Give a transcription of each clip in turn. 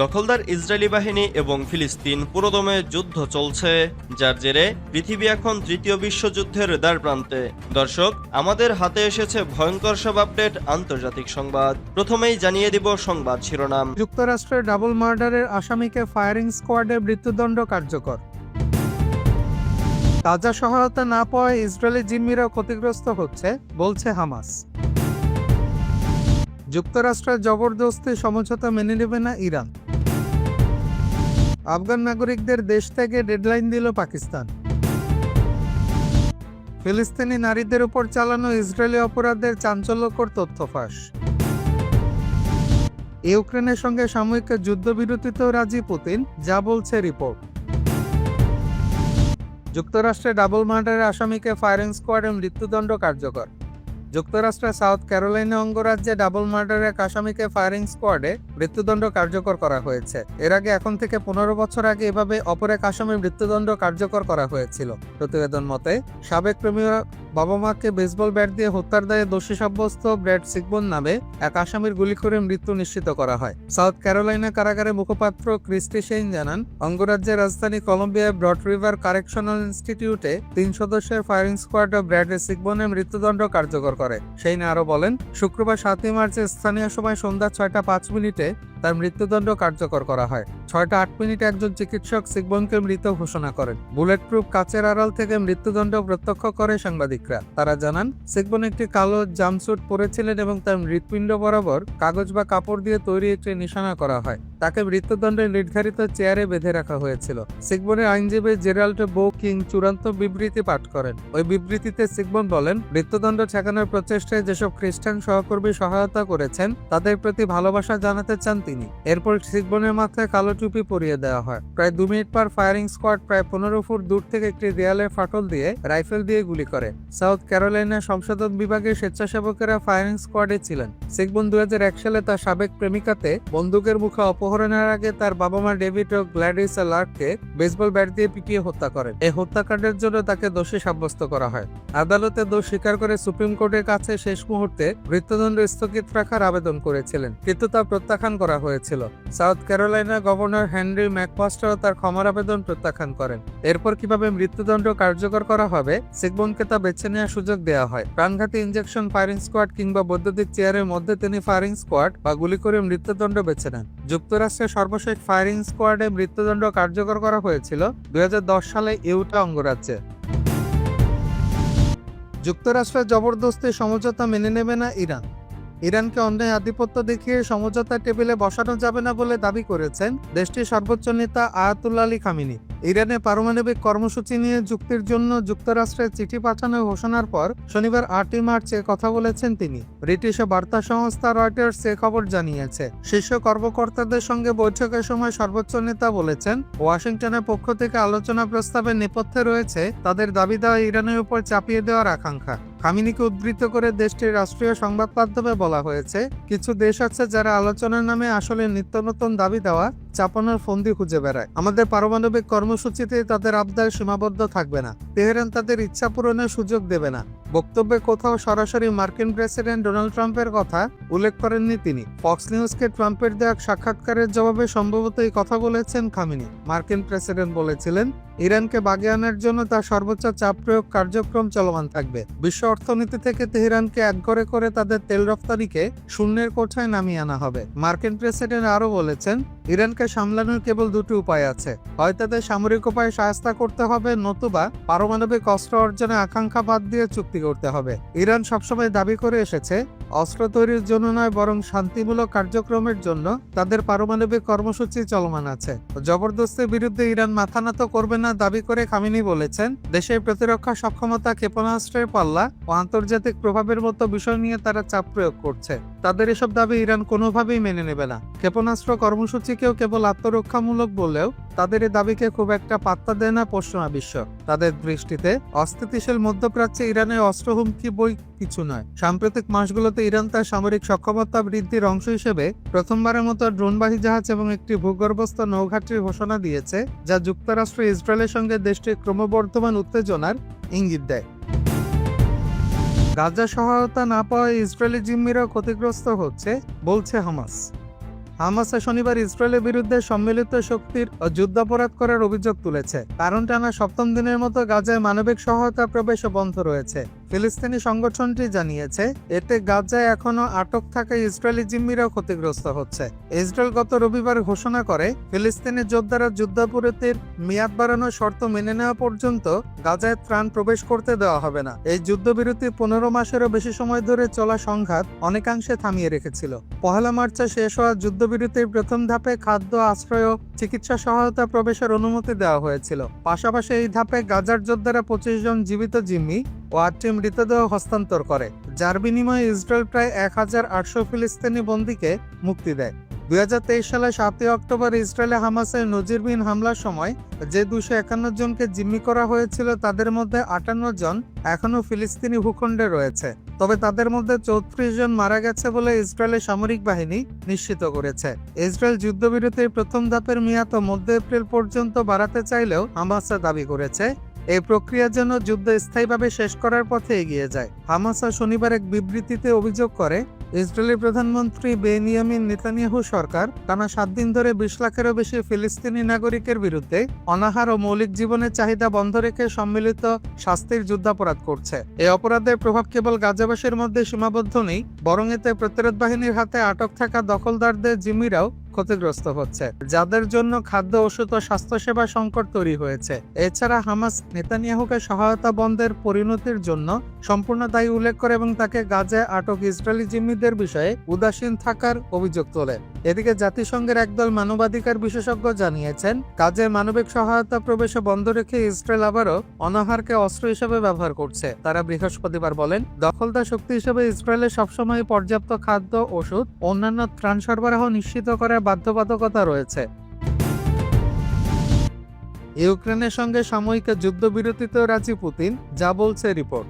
দখলদার ইসরায়েলি বাহিনী এবং ফিলিস্তিন পুরোদমে যুদ্ধ চলছে, যার জেরে পৃথিবী এখন তৃতীয় বিশ্বযুদ্ধের দ্বারপ্রান্তে। দর্শক, আমাদের হাতে এসেছে ভয়ঙ্কর সব আপডেট আন্তর্জাতিক সংবাদ। প্রথমেই জানিয়ে দিব সংবাদ শিরোনাম। যুক্তরাষ্ট্রের ডাবল মার্ডারের আসামিকে ফায়ারিং স্কোয়াডে মৃত্যুদণ্ড কার্যকর। তাজা সহায়তা না পাওয়ায় ইসরায়েলি জিম্মিরাও ক্ষতিগ্রস্ত হচ্ছে, বলছে হামাস। যুক্তরাষ্ট্রের জবরদস্তি সমঝোতা মেনে নেবে না ইরান। আফগান নাগরিকদের দেশ থেকে ডেডলাইন দিল পাকিস্তান। ফিলিস্তিনি নারীদের উপর চালানো ইসরায়েলি অপরাধের চাঞ্চল্যকর তথ্য ফাঁস। ইউক্রেনের সঙ্গে সাময়িক যুদ্ধবিরতিতেও রাজি পুতিন, যা বলছে রিপোর্ট। যুক্তরাষ্ট্রে ডাবল মার্ডারের আসামিকে ফায়ারিং স্কোয়াডে মৃত্যুদণ্ড কার্যকর। যুক্তরাষ্ট্রের সাউথ ক্যারোলাইনা অঙ্গরাজ্যে ডাবল মার্ডারের এক আসামিকে ফায়ারিং স্কোয়াডে মৃত্যুদণ্ড কার্যকর করা হয়েছে। এর আগে এখন থেকে 15 বছর আগে এভাবে অপর এক আসামির মৃত্যুদণ্ড কার্যকর করা হয়েছিল। প্রতিবেদন মতে, সাবেক প্রেমীয় বাবা মাকে বেসবল ব্যাট দিয়ে হত্যার দায়ে দোষী সাব্যস্ত ব্র্যাড সিগবন নামে এক আসামির গুলি করে মৃত্যু নিশ্চিত করা হয়। সাউথ ক্যারোলাইনা কারাগারের মুখপাত্র ক্রিস্টি শেইন জানান, অঙ্গরাজ্যের রাজধানী কলম্বিয়ায় ব্রড রিভার কারেকশনাল ইনস্টিটিউটে 3 সদস্যের ফায়ারিং স্কোয়াড ব্র্যাড সিগবনের মৃত্যুদণ্ড কার্যকর করে। শেইন আরো বলেন, শুক্রবার 7 মার্চে স্থানীয় সময় সন্ধ্যা 6:05 তার মৃত্যুদণ্ড কার্যকর করা হয়। 6:08 একজন চিকিৎসক সিগবনকে মৃত ঘোষণা করেন। বুলেট প্রুফ কাচের আড়াল থেকে মৃত্যুদণ্ড প্রত্যক্ষ করে সাংবাদিকরা। তারা জানান, সিগবন একটি কালো জাম্পস্যুট পরেছিলেন এবং তার হৃৎপিণ্ড বরাবর কাগজ বা কাপড় দিয়ে তৈরি একটি নিশানা করা হয়। তাকে মৃত্যুদণ্ডের নির্ধারিত চেয়ারে বেঁধে রাখা হয়েছিল। সিগবনের আইনজীবী জেরাল্ড বো কিং চূড়ান্ত বিবৃতি পাঠ করেন। ওই বিবৃতিতে সিগবন বলেন, মৃত্যুদণ্ড ঠেকানোর প্রচেষ্টায় যেসব খ্রিস্টান সহকর্মী সহায়তা করেছেন তাদের প্রতি ভালোবাসা জানাতে চান তিনি। এরপর সিগবনের মাথায় কালো টুপি পরিয়ে দেওয়া হয়। প্রায় 2 মিনিট পর ফায়ারিং স্কোয়াড প্রায় 15 ফুট দূর থেকে একটি দেয়ালের ফাটল দিয়ে রাইফেল দিয়ে গুলি করে। সাউথ ক্যারোলাইনা সংশোধন বিভাগের স্বেচ্ছাসেবকেরা ফায়ারিং স্কোয়াডে ছিলেন। সিগবন 2001 সালে তার সাবেক প্রেমিকাতে বন্দুকের মুখে অপহরণের আগে তার বাবা মা ডেভিড ও গ্ল্যাডিস লার্ককে বেসবল ব্যাট দিয়ে পিটিয়ে হত্যা করেন। এই হত্যাকাণ্ডের জন্য তাকে দোষী সাব্যস্ত করা হয়। আদালতে দোষ স্বীকার করে সুপ্রিম কোর্টের কাছে শেষ মুহূর্তে মৃত্যুদণ্ড স্থগিত রাখার আবেদন করেছিলেন, কিন্তু তা প্রত্যাখ্যান করা হয়েছিল। সাউথ ক্যারোলাইনা গভর্নর হেনরি ম্যাকমাস্টারও তার ক্ষমার আবেদন প্রত্যাখ্যান করেন। এরপর কিভাবে মৃত্যুদণ্ড কার্যকর করা হবে, সিগবনকে তা বেছে নেওয়ার সুযোগ দেওয়া হয়। প্রাণঘাতী ইনজেকশন, ফায়ারিং স্কোয়াড কিংবা বৈদ্যুতিক চেয়ারের মধ্যে তিনি ফায়ারিং স্কোয়াড বা গুলি করে মৃত্যুদণ্ড বেছে নেন। যুক্তরাষ্ট্রের সর্বশেষ ফায়ারিং স্কোয়াডে মৃত্যুদণ্ড কার্যকর করা হয়েছিল 2010 সালে ইউটা অঙ্গরাজ্যে। যুক্তরাষ্ট্রের জবরদস্তি সমঝোতা মেনে নেবে না ইরান। ইরানকে অন্যায় আধিপত্য দেখিয়ে সমঝোতার টেবিলে বসানো যাবে না বলে দাবি করেছেন দেশটির সর্বোচ্চ নেতা আয়াতুল্লাহ আলী খামেনি। ইরানের পারমাণবিক কর্মসূচি নিয়ে যুক্তির জন্য যুক্তরাষ্ট্রের চিঠি পাঠানোর ঘোষণার পর শনিবার 8 মার্চ কথা বলেছেন তিনি। ব্রিটিশ বার্তা সংস্থা রয়টার্স খবর জানিয়েছে। শীর্ষ কর্মকর্তাদের সঙ্গে বৈঠকের সময় সর্বোচ্চ নেতা বলেছেন, ওয়াশিংটনের পক্ষ থেকে আলোচনা প্রস্তাবের নেপথ্যে রয়েছে তাদের দাবি দেওয়া ইরানের উপর চাপিয়ে দেওয়ার আকাঙ্ক্ষা। খামেনিকে উদ্ধৃত করে দেশটির রাষ্ট্রীয় সংবাদ মাধ্যমে বলা হয়েছে, কিছু দেশ আছে যারা আলোচনার নামে আসলে নিত্য নতুন দাবি দেওয়া চাপানোর ফন্দি খুঁজে বেড়ায়। আমাদের পারমাণবিক কর্মসূচিতে তাদের আবদার সীমাবদ্ধ থাকবে না। তেহরান তাদের ইচ্ছা পূরণের সুযোগ দেবে না। বক্তব্যে কোথাও সরাসরি মার্কিন প্রেসিডেন্ট ডোনাল্ড ট্রাম্পের কথা উল্লেখ করেননি তিনি। ফক্স নিউজকে ট্রাম্পের দেওয়া সাক্ষাৎকারের জবাবে সম্ভবত এই কথা বলেছেন খামেনি। মার্কিন প্রেসিডেন্ট বলেছিলেন, ইরানকে বাগে আনার জন্য তার সর্বোচ্চ চাপ প্রয়োগ কার্যক্রম চলমান থাকবে। বিশ্ব অর্থনীতি থেকে তেহরানকে একঘরে করে তাদের তেল রপ্তানিকে শূন্যের কোঠায় নামিয়ে আনা হবে। মার্কিন প্রেসিডেন্ট আরও বলেছেন, ইরানকে সামলানোর কেবল 2টি উপায় আছে, হয় তাদের সামরিক উপায়ে সহায়তা করতে হবে, নতুবা পারমাণবিক অস্ত্র অর্জনের আকাঙ্ক্ষা বাদ দিয়ে চুক্তি করতে হবে। ইরান সবসময় দাবি করে এসেছে, অস্ত্র তৈরির জন্য নয় বরং শান্তিমূলক কার্যক্রমের জন্য তাদের পারমাণবিক কর্মসূচি চলমান আছে। জবরদস্তির বিরুদ্ধে ইরান মাথা নত করবে না দাবি করে খামেনি বলেছেন, দেশের প্রতিরক্ষা সক্ষমতা, ক্ষেপণাস্ত্রের পাল্লা ও আন্তর্জাতিক প্রভাবের মতো বিষয় নিয়ে তারা চাপ প্রয়োগ করছে। তাদের এসব দাবি ইরান কোনোভাবেই মেনে নেবে না। ক্ষেপণাস্ত্র কর্মসূচিকেও কেবল আত্মরক্ষামূলক বললেও তাদের এই দাবিকে খুব একটা পাত্তা দেয় না পশ্চিমা বিশ্ব। তাদের দৃষ্টিতে অস্থিতিশীল মধ্যপ্রাচ্যে ইরানের অস্ত্র হুমকি বই কিছু নয়। সাম্প্রতিক মাসগুলোতে ইরান তার সামরিক সক্ষমতা বৃদ্ধির অংশ হিসেবে প্রথমবারের মতো ড্রোনবাহী জাহাজ এবং একটি ভূগর্ভস্থ নৌঘাটির ঘোষণা দিয়েছে, যা যুক্তরাষ্ট্র ইসরায়েলের সঙ্গে দেশটির ক্রমবর্ধমান উত্তেজনার ইঙ্গিত দেয়। গাজা সহায়তা না পাওয়ায় ইসরায়েলি জিম্মিরাও ক্ষতিগ্রস্ত হচ্ছে, বলছে হামাস। হামাস শনিবার ইসরায়েলের বিরুদ্ধে সম্মিলিত শক্তির যুদ্ধাপরাধ করার অভিযোগ তুলেছে। কারণ টানা সপ্তম দিনের মতো গাজায় মানবিক সহায়তা প্রবেশ বন্ধ রয়েছে। ফিলিস্তিনি সংগঠনটি জানিয়েছে এতে গাজায় এখনো আটক থাকা ইসরায়েলি জিম্মিরাও ক্ষতিগ্রস্ত হচ্ছে। ইসরায়েল গত রবিবার ঘোষণা করে ফিলিস্তিনি যোদ্ধারা যুদ্ধাপরাধের মেয়াদ বাড়ানোর শর্ত মেনে নেওয়া পর্যন্ত গাজায় ত্রাণ প্রবেশ করতে দেওয়া হবে না। এই যুদ্ধবিরতি 15 মাসেরও বেশি সময় ধরে চলা সংঘাত অনেকাংশে থামিয়ে রেখেছিল। 1 মার্চে শেষ হওয়া যুদ্ধবিরতির প্রথম ধাপে খাদ্য, আশ্রয় ও চিকিৎসা সহায়তা প্রবেশের অনুমতি দেওয়া হয়েছিল। পাশাপাশি এই ধাপে গাজার যোদ্ধারা 25 জন জীবিত জিম্মি ও 8টি মৃতদেহ হস্তান্তর করে, যার বিনিময়ে ইসরায়েল প্রায় 1800 ফিলিস্তিনি বন্দীকে মুক্তি দেয়। 2023 সালে 7 অক্টোবর ইসরায়েলে হামাসের নজিরবিহীন হামলার সময় যে 251 জনকে জিম্মি করা হয়েছিল তাদের মধ্যে 58 জন এখনও ফিলিস্তিনি ভূখণ্ডে রয়েছে। তবে তাদের মধ্যে 34 জন মারা গেছে বলে ইসরায়েলের সামরিক বাহিনী নিশ্চিত করেছে। ইসরায়েল যুদ্ধবিরতির প্রথম ধাপের মেয়াদ মধ্য এপ্রিল পর্যন্ত বাড়াতে চাইলেও হামাস দাবি করেছে এই প্রক্রিয়া যেন যুদ্ধ স্থায়ীভাবে শেষ করার পথে এগিয়ে যায়। হামাস শনিবার এক বিবৃতিতে অভিযোগ করে ইসরায়েলি প্রধানমন্ত্রী বেনিয়ামিন নেতানিয়াহু সরকার টানা 7 দিন ধরে 20 লাখেরও বেশি ফিলিস্তিনি নাগরিকের বিরুদ্ধে অনাহার ও মৌলিক জীবনের চাহিদা বন্ধ রেখে সম্মিলিত শাস্তির যুদ্ধাপরাধ করছে। এই অপরাধের প্রভাব কেবল গাজাবাসীর মধ্যে সীমাবদ্ধ নেই, বরং এতে প্রতিরোধ বাহিনীর হাতে আটক থাকা দখলদারদের জিম্মিরাও ক্ষতিগ্রস্ত হচ্ছে, যাদের জন্য খাদ্য, ওষুধ ও স্বাস্থ্যসেবা সংকট তৈরি হয়েছে। এছাড়া হামাস নেতানিয়াহুকে সহায়তা বন্ধের পরিণতির জন্য সম্পূর্ণ দায়ী উল্লেখ করে এবং তাকে গাজায় আটক ইসরায়েলি জিম্মিদের বিষয়ে উদাসীন থাকার অভিযোগ তোলে। এদিকে জাতিসংঘের একদল মানবাধিকার বিশেষজ্ঞ জানিয়েছেন গাজায় মানবিক সহায়তা প্রবেশে বন্ধ রেখে ইসরায়েল আবারও অনাহারকে অস্ত্র হিসেবে ব্যবহার করছে। তারা বৃহস্পতিবার বলেন, দখলদার শক্তি হিসেবে ইসরায়েলের সবসময় পর্যাপ্ত খাদ্য, ওষুধ ও অন্যান্য ত্রাণ সরবরাহ নিশ্চিত করার বাধ্যবাধকতা রয়েছে। ইউক্রেনের সঙ্গে সাময়িক যুদ্ধবিরতিতেও রাজি পুতিন, যা বলছে রিপোর্ট।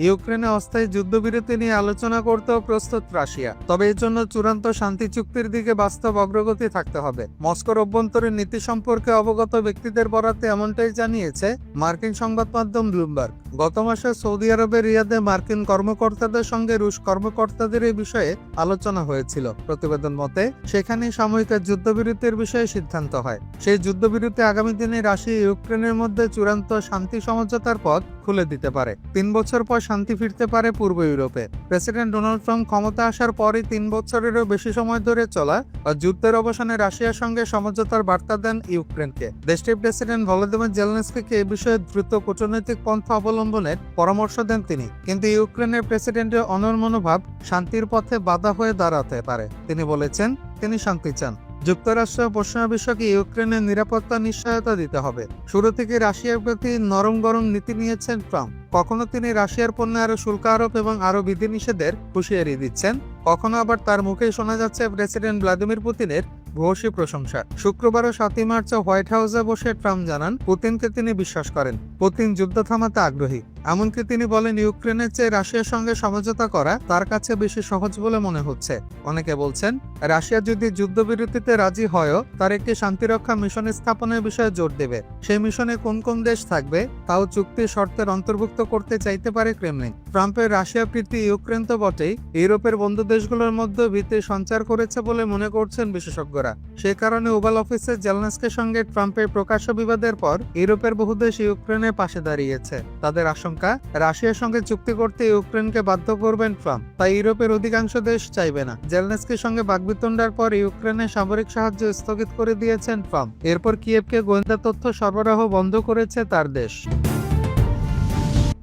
ইউক্রেনে অস্থায়ী যুদ্ধবিরতি নিয়ে আলোচনা করতেও প্রস্তুত রাশিয়া, তবে এর জন্য চূড়ান্ত শান্তি চুক্তির দিকে বাস্তব অগ্রগতি থাকতে হবে। মস্কোর অভ্যন্তরীণ নীতি সম্পর্কে অবগত ব্যক্তিদের বরাতে এমনটাই জানিয়েছে মার্কিন সংবাদ মাধ্যম ব্লুমবার্গ। গত মাসে সৌদি আরবের রিয়াদে মার্কিন কর্মকর্তাদের সঙ্গে রুশ কর্মকর্তাদের এই বিষয়ে আলোচনা হয়েছিল। প্রতিবেদন মতে সেখানে সাময়িক যুদ্ধবিরতির বিষয়ে সিদ্ধান্ত হয়। সেই যুদ্ধবিরতি আগামী দিনে রাশিয়া ইউক্রেনের মধ্যে চূড়ান্ত শান্তি সমঝোতার পথ খুলে দিতে পারে। 3 বছর পর শান্তি ফিরতে পারে পূর্ব ইউরোপে। প্রেসিডেন্ট ডোনাল্ড ট্রাম্প ক্ষমতা আসার পরই 3 বছরেরও বেশি সময় ধরে চলা যুদ্ধের অবসানে রাশিয়ার সঙ্গে সমঝোতার বার্তা দেন ইউক্রেনকে। দেশটির প্রেসিডেন্ট ভলোদিমির জেলেনস্কিকে এ বিষয়ে দ্রুত কূটনৈতিক পন্থা অবলম্বনের পরামর্শ দেন তিনি। কিন্তু ইউক্রেনের প্রেসিডেন্টের অনড় মনোভাব শান্তির পথে বাধা হয়ে দাঁড়াতে পারে। তিনি বলেছেন তিনি শান্তি চান। যুক্তরাষ্ট্র পশ্চিমা বিশ্বকে ইউক্রেনের নিরাপত্তা নিশ্চয়তা দিতে হবে। শুরু থেকে রাশিয়ার প্রতি নরম গরম নীতি নিয়েছেন ট্রাম্প। কখনো তিনি রাশিয়ার পণ্যে আরো শুল্ক আরোপ এবং আরো বিধিনিষেধের হুঁশিয়ারি দিচ্ছেন, কখনো আবার তার মুখেই শোনা যাচ্ছে প্রেসিডেন্ট ভ্লাদিমির পুতিনের ভূয়সী প্রশংসা। শুক্রবারও 7 মার্চ হোয়াইট হাউসে বসে ট্রাম্প জানান পুতিনকে তিনি বিশ্বাস করেন, পুতিন যুদ্ধ থামাতে আগ্রহী। এমনকি তিনি বলেন ইউক্রেনের চেয়ে রাশিয়ার সঙ্গে সমঝোতা করা তার কাছে বেশি সহজ বলে মনে হচ্ছে। অনেকে বলছেন রাশিয়া যদি যুদ্ধবিরতিতে রাজি হয়ও তার একটি শান্তিরক্ষা মিশন স্থাপনের বিষয়ে জোর দেবে। সেই মিশনে কোন কোন দেশ থাকবে তাও চুক্তির শর্তের অন্তর্ভুক্ত করতে চাইতে পারে ক্রেমলিন। ট্রাম্পের রাশিয়া প্রীতি ইউক্রেন তো বটেই, ইউরোপের বন্ধু দেশগুলোর মধ্যে ভীতি সঞ্চার করেছে বলে মনে করছেন বিশেষজ্ঞরা। সে কারণে ওভাল অফিসে জেলেনস্কির সঙ্গে ট্রাম্পের প্রকাশ্য বিবাদের পর ইউরোপের বহু দেশ ইউক্রেনের পাশে দাঁড়িয়েছে। তাদের আশঙ্কা রাশিয়ার সঙ্গে চুক্তি করতে ইউক্রেনকে বাধ্য করবেন ট্রাম্প, তাই ইউরোপের অধিকাংশ দেশ চাইবে না। জেলেনস্কির সঙ্গে বাকবিতণ্ডার পর ইউক্রেনের সামরিক সাহায্য স্থগিত করে দিয়েছেন ট্রাম্প। এরপর কিয়েভকে গোয়েন্দা তথ্য সরবরাহ বন্ধ করেছে তার দেশ।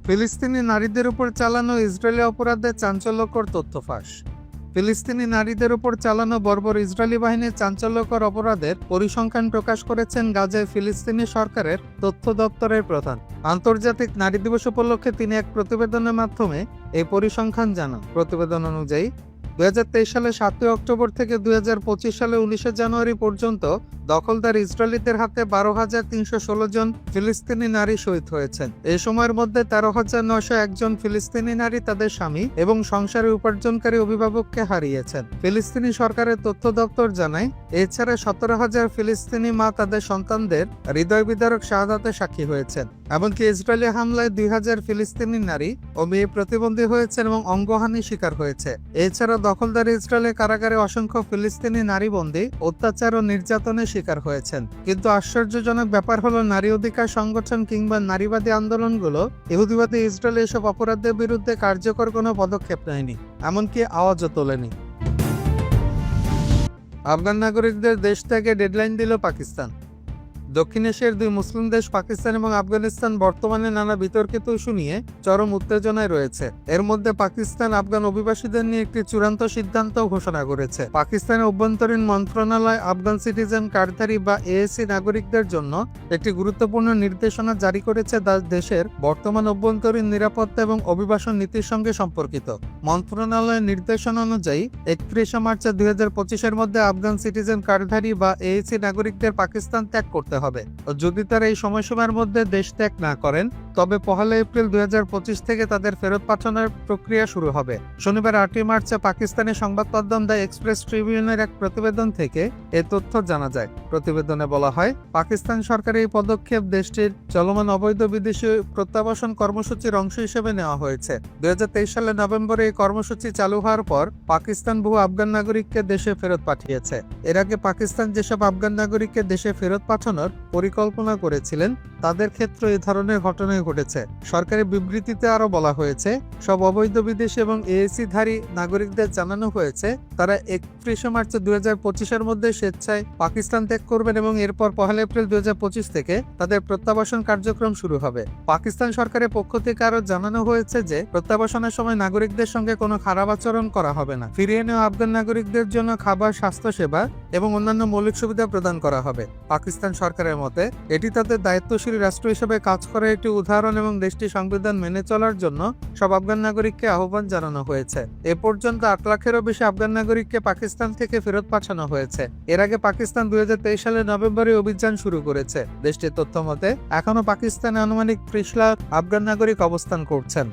ফিলিস্তিনি নারীদের উপর চালানো ইসরায়েলি অপরাধের চাঞ্চল্যকর তথ্য ফাঁস। ফিলিস্তিনি নারীদের উপর চালানো বর্বর ইসরায়েলি বাহিনীর চাঞ্চল্যকর অপরাধের পরিসংখ্যান প্রকাশ করেছেন গাজায় ফিলিস্তিনি সরকারের তথ্য দপ্তরের প্রধান। আন্তর্জাতিক নারী দিবস উপলক্ষে তিনি এক প্রতিবেদনের মাধ্যমে এই পরিসংখ্যান জানান। প্রতিবেদন অনুযায়ী 2023 সালে 7 অক্টোবর থেকে 2025 সালে 19 জানুয়ারি পর্যন্ত দখলদার ইসরায়েলিদের হাতে 12,316 জন ফিলিস্তিনি নারী শহীদ হয়েছেন। এ সময়ের মধ্যে 13,901 জন ফিলিস্তিনি নারী তাদের স্বামী এবং সংসারে উপার্জনকারী অভিভাবককে হারিয়েছেন। ফিলিস্তিনি সরকারের তথ্য দপ্তর জানায়, এছাড়া 17,000 ফিলিস্তিনি মা তাদের সন্তানদের হৃদয় বিদারক শাহাদাতে সাক্ষী হয়েছেন। এমনকি ইসরায়েলি হামলায় 2,000 ফিলিস্তিনি নারী ও মেয়ে প্রতিবন্ধী হয়েছেন এবং অঙ্গহানি শিকার হয়েছে। এছাড়া দখলদার ইসরায়েলের কারাগারে অসংখ্য ফিলিস্তিনি নারী বন্দী অত্যাচার ও নির্যাতনের শিকার হয়েছেন। কিন্তু আশ্চর্যজনক ব্যাপার হলো, নারী অধিকার সংগঠন কিংবা নারীবাদী আন্দোলনগুলো ইহুদিবাদী ইসরায়েল এসব অপরাধের বিরুদ্ধে কার্যকর কোনো পদক্ষেপ নেয়নি, এমনকি আওয়াজও তোলেনি। আফগান নাগরিকদের দেশ থেকে ডেডলাইন দিল পাকিস্তান। দক্ষিণ এশিয়ার দুই মুসলিম দেশ পাকিস্তান এবং আফগানিস্তান বর্তমানে নানা বিতর্কিত ইস্যু নিয়ে চরম উত্তেজনায় রয়েছে। এর মধ্যে পাকিস্তান আফগান অভিবাসীদের নিয়ে একটি চূড়ান্ত সিদ্ধান্ত ঘোষণা করেছে। পাকিস্তানের অভ্যন্তরীণ মন্ত্রণালয় আফগান সিটিজেন কার্ডধারী বা এএসি নাগরিকদের জন্য একটি গুরুত্বপূর্ণ নির্দেশনা জারি করেছে, যা দেশের বর্তমান অভ্যন্তরীণ নিরাপত্তা এবং অভিবাসন নীতির সঙ্গে সম্পর্কিত। মন্ত্রণালয়ের নির্দেশনা অনুযায়ী 31 মার্চ 2025-এর মধ্যে আফগান সিটিজেন কার্ডধারী বা এএসি নাগরিকদের পাকিস্তান ত্যাগ করতে হবে। যদি তারা এই সময়সীমার মধ্যে দেশ ত্যাগ না করেন, তবে 1 এপ্রিল 2025 থেকে তাদের ফেরত পাঠানোর প্রক্রিয়া শুরু হবে। শনিবার 8 মার্চে পাকিস্তানের সংবাদ মাধ্যম দ্য এক্সপ্রেস ট্রিবিউনের এক প্রতিবেদন থেকে এ তথ্য জানা যায়। প্রতিবেদনে বলা হয়, পাকিস্তান সরকারের এই পদক্ষেপ দেশটির চলমান অবৈধ বিদেশি প্রত্যাবাসন কর্মসূচির অংশ হিসেবে নেওয়া হয়েছে। 2023 সালের নভেম্বরে এই কর্মসূচি চালু হওয়ার পর পাকিস্তান বহু আফগান নাগরিককে দেশে ফেরত পাঠিয়েছে। এর আগে পাকিস্তান যেসব আফগান নাগরিককে দেশে ফেরত পাঠানোর পরিকল্পনা করেছিলেন, তাদের ক্ষেত্রে এই ধরনের ঘটনাই ঘটেছে। সরকারি বিবৃতিতে আরো বলা হয়েছে, সব অবৈধ বিদেশি এবং এএসি-ধারী নাগরিকদের জানানো হয়েছে তারা 31 মার্চ 2025-এর মধ্যে স্বেচ্ছায় পাকিস্তান ত্যাগ করবেন এবং এরপর 1 এপ্রিল 2025 থেকে তাদের প্রত্যাবাসন কার্যক্রম শুরু হবে। পাকিস্তান সরকারের পক্ষ থেকে আরো জানানো হয়েছে যে প্রত্যাবাসনের সময় নাগরিকদের সঙ্গে কোনো খারাপ আচরণ করা হবে না। ফিরিয়ে নেওয়া আফগান নাগরিকদের জন্য খাবার, স্বাস্থ্যসেবা এবং অন্যান্য মৌলিক সুবিধা প্রদান করা হবে। পাকিস্তান সরকারের মতে এটি তাদের দায়িত্বশীল রাষ্ট্র হিসেবে কাজ করার একটি উদাহরণ এবং দেশটির সংবিধান মেনে চলার জন্য সব আফগান নাগরিককে আহ্বান জানানো হয়েছে। এ পর্যন্ত 8 লাখেরও বেশি আফগান নাগরিককে পাকিস্তান থেকে ফেরত পাঠানো হয়েছে। এর আগে পাকিস্তান 2023 সালের নভেম্বরে অভিযান শুরু করেছে। দেশটির তথ্য মতে এখনো পাকিস্তানে আনুমানিক 30 লাখ আফগান নাগরিক অবস্থান করছেন।